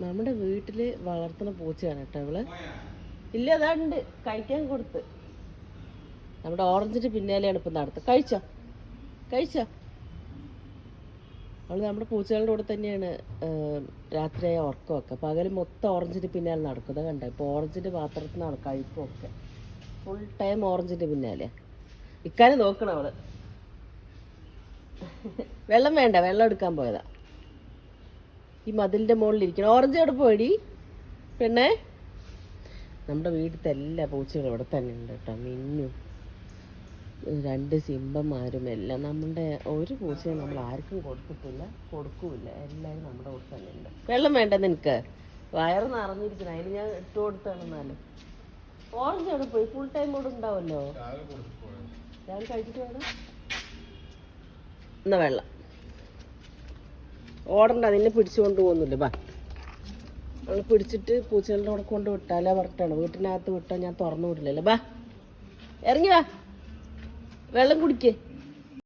നമ്മുടെ വീട്ടില് വളർത്തുന്ന പൂച്ചയാണ് കേട്ടോ ഇവള്. ഇല്ല അതാണ്ട് കഴിക്കാൻ കൊടുത്ത്. നമ്മുടെ ഓറഞ്ചിന്റെ പിന്നാലെയാണ് ഇപ്പം നടത്തുക. കഴിച്ചോ അവള് നമ്മുടെ പൂച്ചകളുടെ കൂടെ തന്നെയാണ് രാത്രിയായ ഉറക്കമൊക്കെ. പകല് മൊത്തം ഓറഞ്ചിന്റെ പിന്നാലെ നടക്കുന്നത് കണ്ട. ഇപ്പൊ ഓറഞ്ചിന്റെ പാത്രത്തിൽ നിന്നാണ് കഴിപ്പൊക്കെ. ഫുൾ ടൈം ഓറഞ്ചിന്റെ പിന്നാലെ. ഇക്കാനെ നോക്കണം അവള്. വെള്ളം വേണ്ട, വെള്ളം എടുക്കാൻ പോയതാ. ഈ മതിലിന്റെ മുകളിൽ ഇരിക്കണം. ഓറഞ്ച് എവിടെ പോയി പെണ്ണേ? നമ്മുടെ വീട്ടിലത്തെ എല്ലാ പൂച്ചകളും ഇവിടെ തന്നെ ഉണ്ട് കേട്ടോ. മിന്നും 2 സിംഹന്മാരും എല്ലാം. നമ്മുടെ ഒരു പൂച്ചയും നമ്മൾ ആർക്കും കൊടുക്കൂല. എല്ലാവരും നമ്മുടെ കൂടെ തന്നെ ഉണ്ട്. വെള്ളം വേണ്ട നിനക്ക്? വയറ് നിറഞ്ഞിരിക്കണം. അതിന് ഞാൻ ഇട്ട് കൊടുത്താണെന്നാലും. ഓറഞ്ച് അവിടെ പോയി? ഫുൾ ടൈം ഇവിടെ ഉണ്ടാവല്ലോ. ഞാൻ കഴിച്ചിട്ട് വേണം. എന്നാ വെള്ളം ഓടണ്ട, നിന്നെ പിടിച്ചുകൊണ്ട് പോകുന്നില്ല. ബാ, അവളെ പിടിച്ചിട്ട് പൂച്ചകളുടെ കൂടെ കൊണ്ട് വിട്ടാലേ പറഞ്ഞിട്ടാണ്. വീട്ടിനകത്ത് വിട്ടാൽ ഞാൻ തുറന്നു വിടില്ലല്ലോ. ബാ, ഇറങ്ങി വാ, വെള്ളം കുടിക്കേ.